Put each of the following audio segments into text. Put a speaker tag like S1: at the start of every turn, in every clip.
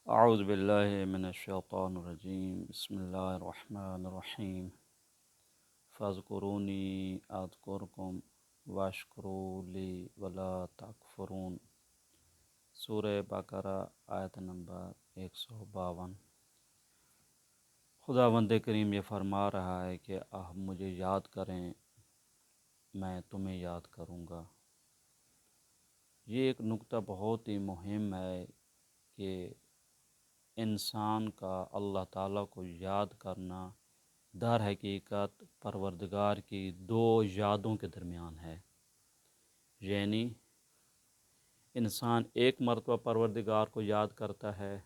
S1: اعوذ باللہ من الشیطان الرجیم بسم اللہ الرحمن الرحیم فاذکرونی اذکرکم واشکروا لی ولا تکفرون۔ سورہ بقرہ آیت نمبر 152۔ خداوند کریم یہ فرما رہا ہے کہ آپ مجھے یاد کریں، میں تمہیں یاد کروں گا۔ یہ ایک نکتہ بہت ہی مہم ہے کہ انسان کا اللہ تعالیٰ کو یاد کرنا در حقیقت پروردگار کی دو یادوں کے درمیان ہے۔ یعنی انسان ایک مرتبہ پروردگار کو یاد کرتا ہے،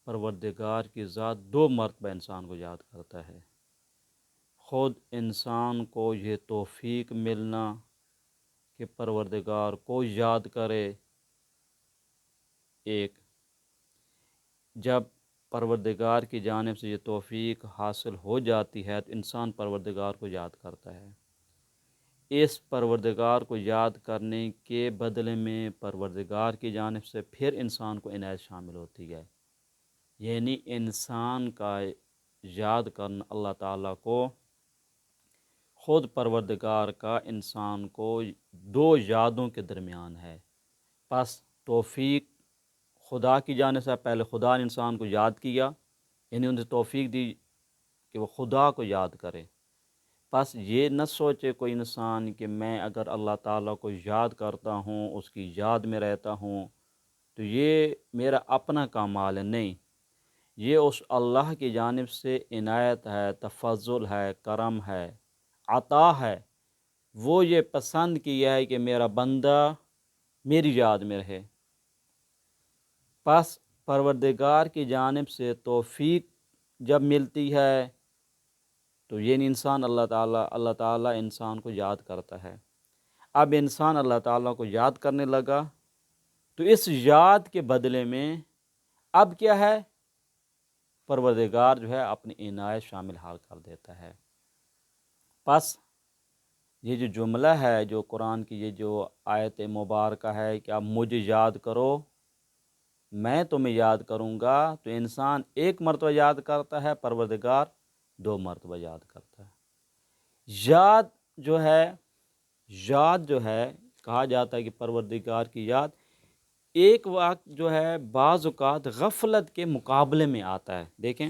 S1: پروردگار کی ذات دو مرتبہ انسان کو یاد کرتا ہے۔ خود انسان کو یہ توفیق ملنا کہ پروردگار کو یاد کرے، ایک جب پروردگار کی جانب سے یہ توفیق حاصل ہو جاتی ہے تو انسان پروردگار کو یاد کرتا ہے۔ اس پروردگار کو یاد کرنے کے بدلے میں پروردگار کی جانب سے پھر انسان کو عنایت شامل ہوتی ہے۔ یعنی انسان کا یاد کرنا اللہ تعالیٰ کو، خود پروردگار کا انسان کو دو یادوں کے درمیان ہے۔ پس توفیق خدا کی جانب سے، پہلے خدا نے انسان کو یاد کیا، یعنی انہیں توفیق دی کہ وہ خدا کو یاد کرے۔ پس یہ نہ سوچے کوئی انسان کہ میں اگر اللہ تعالیٰ کو یاد کرتا ہوں، اس کی یاد میں رہتا ہوں تو یہ میرا اپنا کمال ہے۔ نہیں، یہ اس اللہ کی جانب سے عنایت ہے، تفضل ہے، کرم ہے، عطا ہے۔ وہ یہ پسند کیا ہے کہ میرا بندہ میری یاد میں رہے۔ پس پروردگار کی جانب سے توفیق جب ملتی ہے تو یہ انسان اللہ تعالیٰ انسان کو یاد کرتا ہے۔ اب انسان اللہ تعالیٰ کو یاد کرنے لگا تو اس یاد کے بدلے میں اب کیا ہے، پروردگار جو ہے اپنی عنایت شامل حال کر دیتا ہے۔ پس یہ جو جملہ ہے، جو قرآن کی یہ جو آیت مبارکہ ہے کہ اب مجھے یاد کرو، میں تمہیں یاد کروں گا، تو انسان ایک مرتبہ یاد کرتا ہے، پروردگار دو مرتبہ یاد کرتا ہے۔ یاد جو ہے کہا جاتا ہے کہ پروردگار کی یاد ایک وقت جو ہے بعض اوقات غفلت کے مقابلے میں آتا ہے۔ دیکھیں،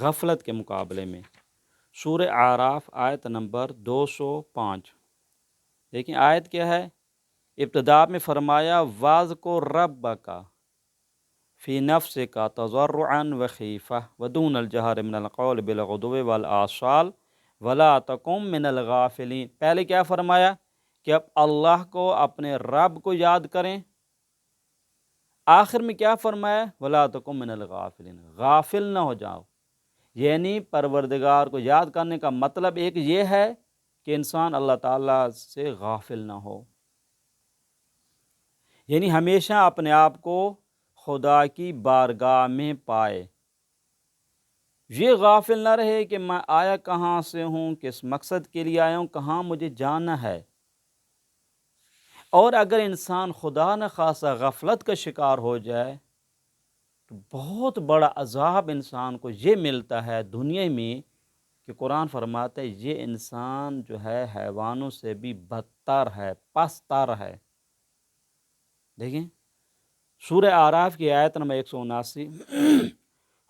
S1: غفلت کے مقابلے میں سورہ اعراف آیت نمبر 205۔ دیکھیں آیت کیا ہے، ابتدا میں فرمایا وَاذْكُرْ رَبَّكَ فِي نَفْسِكَ تَضَرُّعًا وَخِيفَةً وَدُونَ الْجَهْرِ مِنَ الْقَوْلِ بِالْغُدُوِّ وَالْآصَالِ وَلَا تَكُن مِّنَ الْغَافِلِينَ۔ پہلے کیا فرمایا کہ اب اللہ کو، اپنے رب کو یاد کریں۔ آخر میں کیا فرمایا، وَلَا تَكُن مِّنَ الْغَافِلِينَ، غافل نہ ہو جاؤ۔ یعنی پروردگار کو یاد کرنے کا مطلب ایک یہ ہے کہ انسان اللہ تعالیٰ سے غافل نہ ہو، یعنی ہمیشہ اپنے آپ کو خدا کی بارگاہ میں پائے۔ یہ غافل نہ رہے کہ میں آیا کہاں سے ہوں، کس مقصد کے لیے آیا ہوں، کہاں مجھے جانا ہے۔ اور اگر انسان خدا نخواستہ غفلت کا شکار ہو جائے تو بہت بڑا عذاب انسان کو یہ ملتا ہے دنیا میں کہ قرآن فرماتا ہے یہ انسان جو ہے حیوانوں سے بھی بدتر ہے، پستر ہے۔ دیکھیں سورہ اعراف کی آیت نمبر 179،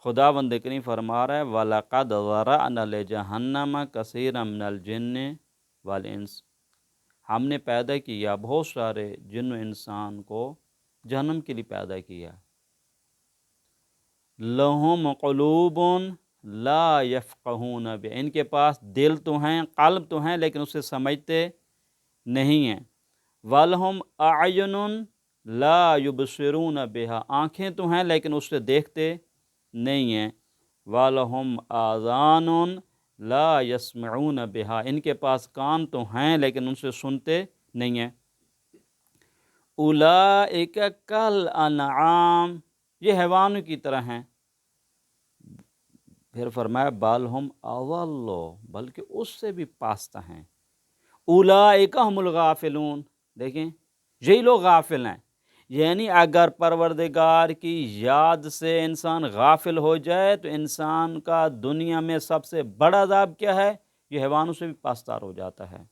S1: خداوند کریم فرما رہا ہے وَلَقَدْ ذَرَأْنَا لِجَهَنَّمَ كَثِيرًا مِنَ الْجِنِّ وَالْإِنسِ، ہم نے پیدا کیا بہت سارے جن و انسان کو جہنم کے لیے پیدا کیا۔ لَهُمْ قُلُوبٌ لَا يَفْقَهُونَ بِهَا، ان کے پاس دل تو ہیں، قلب تو ہیں، لیکن اسے سمجھتے نہیں ہیں۔ وَلَهُمْ أَعْيُنٌ لَا يُبْصِرُونَ بِهَا، آنکھیں تو ہیں لیکن اس سے دیکھتے نہیں ہیں۔ وَلَهُمْ آذَانٌ لَا يَسْمَعُونَ بِهَا، ان کے پاس کان تو ہیں لیکن ان سے سنتے نہیں ہیں۔ أُولَئِكَ كَالْأَنْعَامِ، یہ حیوانوں کی طرح ہیں۔ پھر فرمایا بل ہم اضل، بلکہ اس سے بھی پاستہ ہیں۔ اولئک هم الغافلون، دیکھیں یہی لوگ غافل ہیں۔ یعنی اگر پروردگار کی یاد سے انسان غافل ہو جائے تو انسان کا دنیا میں سب سے بڑا عذاب کیا ہے؟ یہ حیوانوں سے بھی پاسدار ہو جاتا ہے،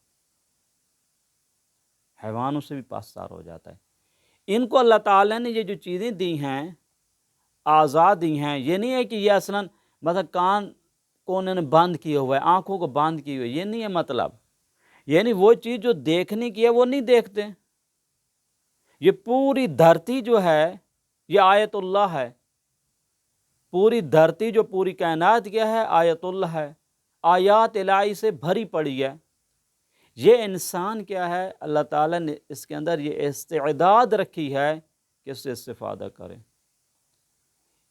S1: حیوانوں سے بھی پاسدار ہو جاتا ہے۔ ان کو اللہ تعالیٰ نے یہ جو چیزیں دی ہیں، آزاد دی ہیں، یہ نہیں ہے کہ یہ اصلاً مطلب کان کو انہوں نے بند کیے ہوئے، آنکھوں کو بند کیے ہوئے، یہ نہیں ہے مطلب۔ یعنی وہ چیز جو دیکھنے کی ہے وہ نہیں دیکھتے۔ یہ پوری دھرتی جو ہے یہ آیت اللہ ہے، پوری دھرتی جو پوری کائنات کیا ہے آیت اللہ ہے، آیات الہی سے بھری پڑی ہے۔ یہ انسان کیا ہے، اللہ تعالیٰ نے اس کے اندر یہ استعداد رکھی ہے کہ اس سے استفادہ کرے۔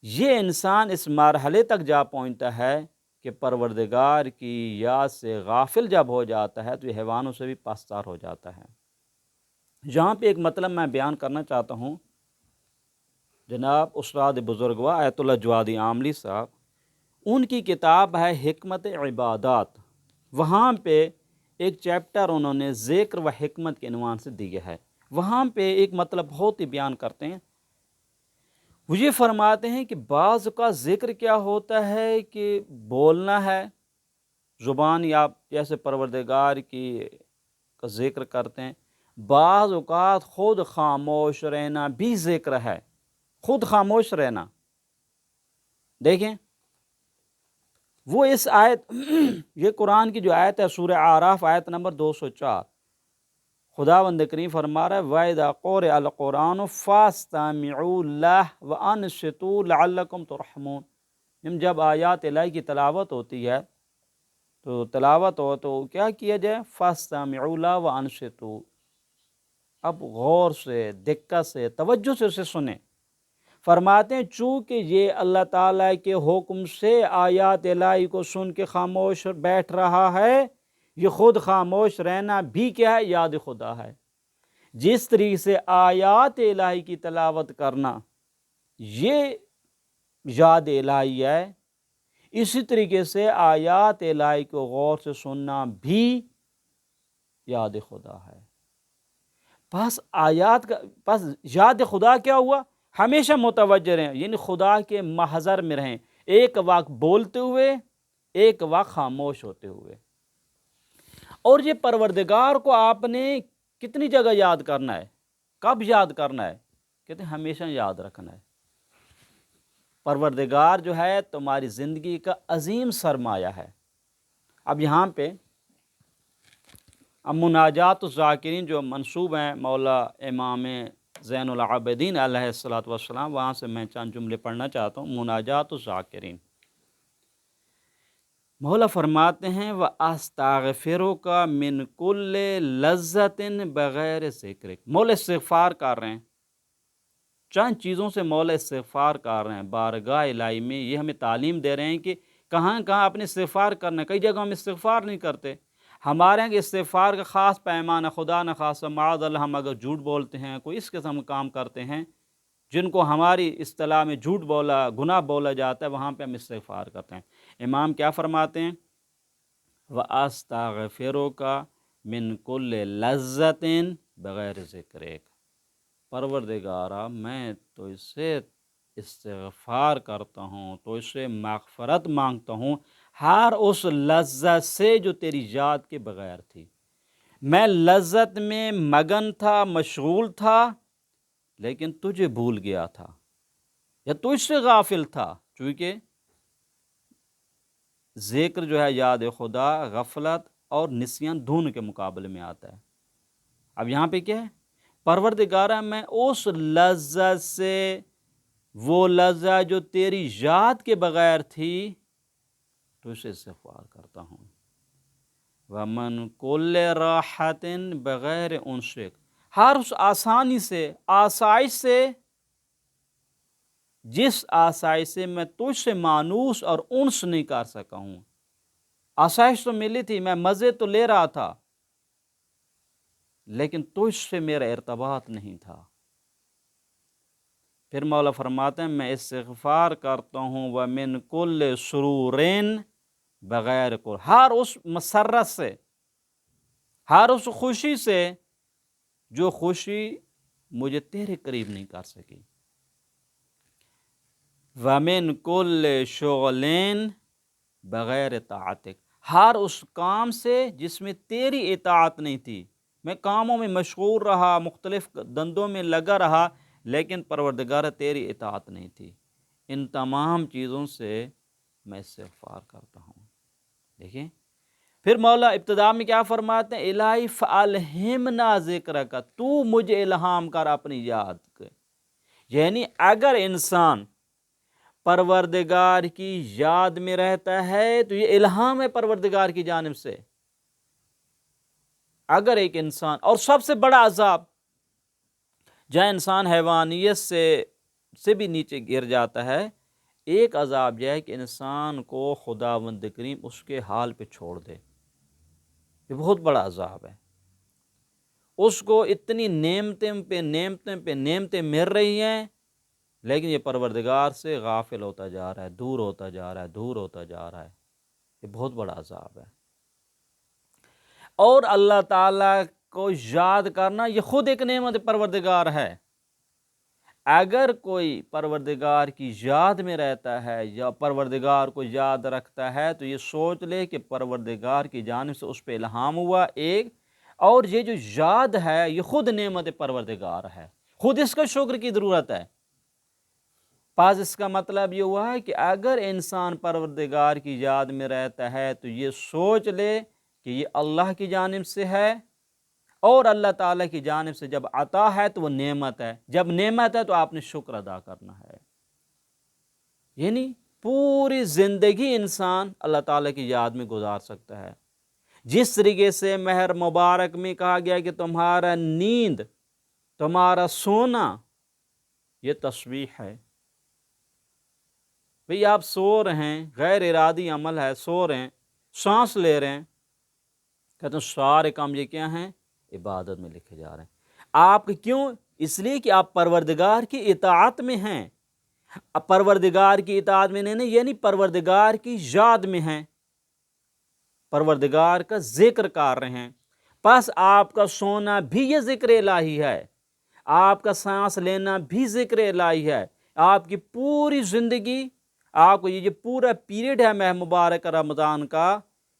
S1: یہ انسان اس مرحلے تک جا پہنچتا ہے کہ پروردگار کی یاد سے غافل جب ہو جاتا ہے تو یہ حیوانوں سے بھی پاسدار ہو جاتا ہے۔ یہاں پہ ایک مطلب میں بیان کرنا چاہتا ہوں، جناب استاد بزرگواں آیت اللہ جوادی عاملی صاحب، ان کی کتاب ہے حکمت عبادات، وہاں پہ ایک چیپٹر انہوں نے ذکر و حکمت کے عنوان سے دیا ہے۔ وہاں پہ ایک مطلب بہت ہی بیان کرتے ہیں، وہ یہ فرماتے ہیں کہ بعض کا ذکر کیا ہوتا ہے کہ بولنا ہے، زبان یا جیسے پروردگار کی کا ذکر کرتے ہیں، بعض اوقات خود خاموش رہنا بھی ذکر ہے، خود خاموش رہنا۔ دیکھیں وہ اس آیت یہ قرآن کی جو آیت ہے سورہ اعراف آیت نمبر 204، خداوند کریم فرما رہا ہے وَإِذَا قُرِئَ الْقُرْآنُ فَاسْتَمِعُوا لَهُ وَأَنصِتُوا لَعَلَّكُمْ تُرْحَمُونَ۔ جب آیات الہی کی تلاوت ہوتی ہے تو تلاوت ہو تو کیا کیا جائے؟ فَاسْتَمِعُوا لَهُ وَأَنصِتُوا، اب غور سے، دقت سے، توجہ سے اسے سنیں۔ فرماتے ہیں چونکہ یہ اللہ تعالیٰ کے حکم سے آیات الہی کو سن کے خاموش بیٹھ رہا ہے، یہ خود خاموش رہنا بھی کیا ہے؟ یاد خدا ہے۔ جس طریقے سے آیات الہی کی تلاوت کرنا یہ یاد الہی ہے، اسی طریقے سے آیات الہی کو غور سے سننا بھی یاد خدا ہے۔ پس یاد خدا کیا ہوا؟ ہمیشہ متوجہ رہیں، یعنی خدا کے محضر میں رہیں، ایک وقت بولتے ہوئے، ایک وقت خاموش ہوتے ہوئے۔ اور یہ پروردگار کو آپ نے کتنی جگہ یاد کرنا ہے، کب یاد کرنا ہے؟ کہتے ہیں ہمیشہ یاد رکھنا ہے۔ پروردگار جو ہے تمہاری زندگی کا عظیم سرمایہ ہے۔ اب یہاں پہ مناجات الذاکرین جو منسوب ہیں مولا امام زین العابدین علیہ الصلوۃ والسلام، وہاں سے میں چند جملے پڑھنا چاہتا ہوں۔ مناجات الذاکرین، مولا فرماتے ہیں وَأَسْتَغْفِرُكَ مِن كُلِّ لَذَّةٍ بغیر ذکرک۔ مولا استغفار کر رہے ہیں، چند چیزوں سے مولا استغفار کر رہے ہیں بارگاہ الہی میں۔ یہ ہمیں تعلیم دے رہے ہیں کہ کہاں کہاں اپنے استغفار کرنا ہے۔ کئی جگہوں ہم استغفار نہیں کرتے، ہمارے یہاں استغفار کا خاص پیمانہ، خدا نہ خاصہ معاذ اللہ ہم اگر جھوٹ بولتے ہیں، کوئی اس قسم کا کام کرتے ہیں جن کو ہماری اصطلاح میں جھوٹ بولا، گناہ بولا جاتا ہے، وہاں پہ ہم استغفار کرتے ہیں۔ امام کیا فرماتے ہیں؟ وَأَسْتَغْفِرُكَ مِن كُلِّ لَذَّةٍ بغیر ذکرک۔ پروردگارا میں تو اس سے استغفار کرتا ہوں، تو اس سے مغفرت مانگتا ہوں ہر اس لذت سے جو تیری یاد کے بغیر تھی۔ میں لذت میں مگن تھا، مشغول تھا، لیکن تجھے بھول گیا تھا یا تجھ سے غافل تھا، چونکہ ذکر جو ہے یاد خدا غفلت اور نسیان دونوں کے مقابلے میں آتا ہے۔ اب یہاں پہ کیا ہے؟ پروردگارہ میں اس لذت سے، وہ لذت جو تیری یاد کے بغیر تھی، تو اسے استغفار کرتا ہوں۔ وَمَن كُلِّ رَاحَةٍ بغیر انسک، ہر اس آسانی سے، آسائش سے، جس آسائش سے میں تجھ سے مانوس اور انس نہیں کر سکا ہوں۔ آسائش تو ملی تھی، میں مزے تو لے رہا تھا، لیکن تجھ سے میرا ارتباط نہیں تھا۔ پھر مولا فرماتے ہیں میں استغفار کرتا ہوں وَمِن كُلِّ سُرُورٍ بغیر ہر اس مسرت سے، ہر اس خوشی سے جو خوشی مجھے تیرے قریب نہیں کر سکی۔ وَمِن كُلِّ شُغْلٍ بغیر طاعتک، ہر اس کام سے جس میں تیری اطاعت نہیں تھی، میں کاموں میں مشغول رہا، مختلف دندوں میں لگا رہا، لیکن پروردگار تیری اطاعت نہیں تھی، ان تمام چیزوں سے میں استغفار کرتا ہوں۔ دیکھیں پھر مولا ابتدا میں کیا فرماتے ہیں، الہی فَأَلْهِمْنَا ذِكْرَكَ، تو مجھے الہام کر اپنی یاد کے۔ یعنی اگر انسان پروردگار کی یاد میں رہتا ہے تو یہ الہام ہے پروردگار کی جانب سے۔ اگر ایک انسان، اور سب سے بڑا عذاب جہاں انسان حیوانیت سے بھی نیچے گر جاتا ہے، ایک عذاب یہ ہے کہ انسان کو خداوند کریم اس کے حال پہ چھوڑ دے، یہ بہت بڑا عذاب ہے۔ اس کو اتنی نعمتیں پہ نعمتیں پہ نعمتیں مل رہی ہیں، لیکن یہ پروردگار سے غافل ہوتا جا رہا ہے، دور ہوتا جا رہا ہے، دور ہوتا جا رہا ہے، یہ بہت بڑا عذاب ہے۔ اور اللہ تعالیٰ کو یاد کرنا یہ خود ایک نعمت پروردگار ہے۔ اگر کوئی پروردگار کی یاد میں رہتا ہے یا پروردگار کو یاد رکھتا ہے تو یہ سوچ لے کہ پروردگار کی جانب سے اس پہ الہام ہوا ایک، اور یہ جو یاد ہے یہ خود نعمت پروردگار ہے، خود اس کا شکر کی ضرورت ہے۔ پس اس کا مطلب یہ ہوا ہے کہ اگر انسان پروردگار کی یاد میں رہتا ہے تو یہ سوچ لے کہ یہ اللہ کی جانب سے ہے، اور اللہ تعالیٰ کی جانب سے جب عطا ہے تو وہ نعمت ہے، جب نعمت ہے تو آپ نے شکر ادا کرنا ہے۔ یعنی پوری زندگی انسان اللہ تعالیٰ کی یاد میں گزار سکتا ہے۔ جس طریقے سے مہر مبارک میں کہا گیا کہ تمہارا نیند، تمہارا سونا یہ تسبیح ہے۔ بھئی آپ سو رہے ہیں، غیر ارادی عمل ہے، سو رہے ہیں، سانس لے رہے ہیں، کہتے ہیں سارے کام یہ کیا ہیں، عبادت میں لکھے جا رہے ہیں۔ آپ کیوں؟ اس لیے کہ آپ پروردگار کی اطاعت میں ہیں۔ پروردگار کی اطاعت میں نہیں، یعنی پروردگار کی یاد میں ہیں، پروردگار کا ذکر کر رہے ہیں۔ پس آپ کا سونا بھی یہ ذکر الہی ہے، آپ کا سانس لینا بھی ذکر الہی ہے، آپ کی پوری زندگی، آپ کو یہ پورا پیریڈ ہے ماہ مبارک رمضان کا،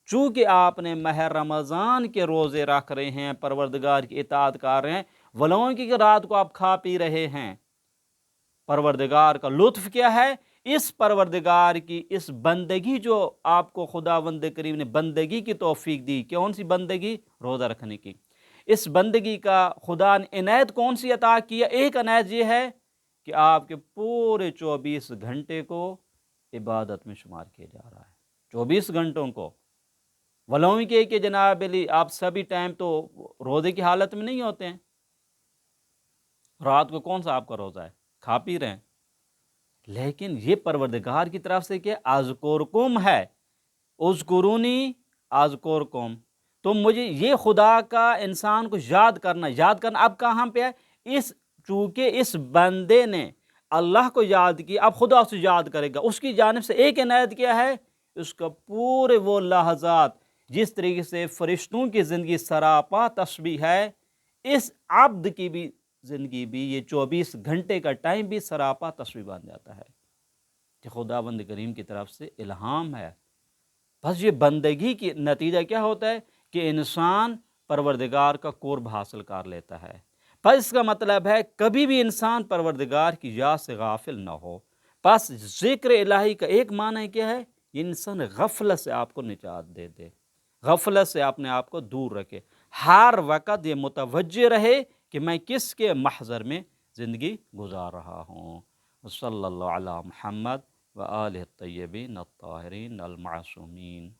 S1: چونکہ آپ نے ماہ رمضان کے روزے رکھ رہے ہیں، پروردگار کی اطاعت کر رہے ہیں، ولو کہ رات کو آپ کھا پی رہے ہیں، پروردگار کا لطف کیا ہے؟ اس پروردگار کی اس بندگی جو آپ کو خداوند کریم نے بندگی کی توفیق دی، کون سی بندگی؟ روزہ رکھنے کی۔ اس بندگی کا خدا نے عنایت کون سی عطا کیا؟ ایک عنایت یہ ہے کہ آپ کے پورے 24 گھنٹے کو عبادت میں شمار کیا جا رہا ہے، 24 گھنٹوں کو، ولو کہ جناب علی آپ سبھی ٹائم تو روزے کی حالت میں نہیں ہوتے ہیں، رات کو کون سا آپ کا روزہ ہے، کھا پی رہے ہیں، لیکن یہ پروردگار کی طرف سے کہ اذکرکم ہے، اذکرونی اذکرکم، تو مجھے یہ خدا کا انسان کو یاد کرنا اب کہاں پہ ہے؟ چونکہ اس بندے نے اللہ کو یاد کیا، اب خدا سے یاد کرے گا، اس کی جانب سے ایک عنایت کیا ہے؟ اس کا پورے وہ لحظات، جس طریقے سے فرشتوں کی زندگی سراپا تسبیح ہے، اس عبد کی بھی زندگی بھی، یہ 24 گھنٹے کا ٹائم بھی سراپا تسبیح بن جاتا ہے، کہ خداوند کریم کی طرف سے الہام ہے۔ بس یہ بندگی کی نتیجہ کیا ہوتا ہے کہ انسان پروردگار کا قرب حاصل کر لیتا ہے۔ بس اس کا مطلب ہے کبھی بھی انسان پروردگار کی یاد سے غافل نہ ہو۔ بس ذکر الہی کا ایک معنی کیا ہے؟ یہ انسان غفلت سے آپ کو نجات دے دے، غفلت سے اپنے آپ کو دور رکھے، ہر وقت یہ متوجہ رہے کہ میں کس کے محضر میں زندگی گزار رہا ہوں۔ صلی اللہ علی محمد وآلہ الطیبین الطاہرین المعصومین۔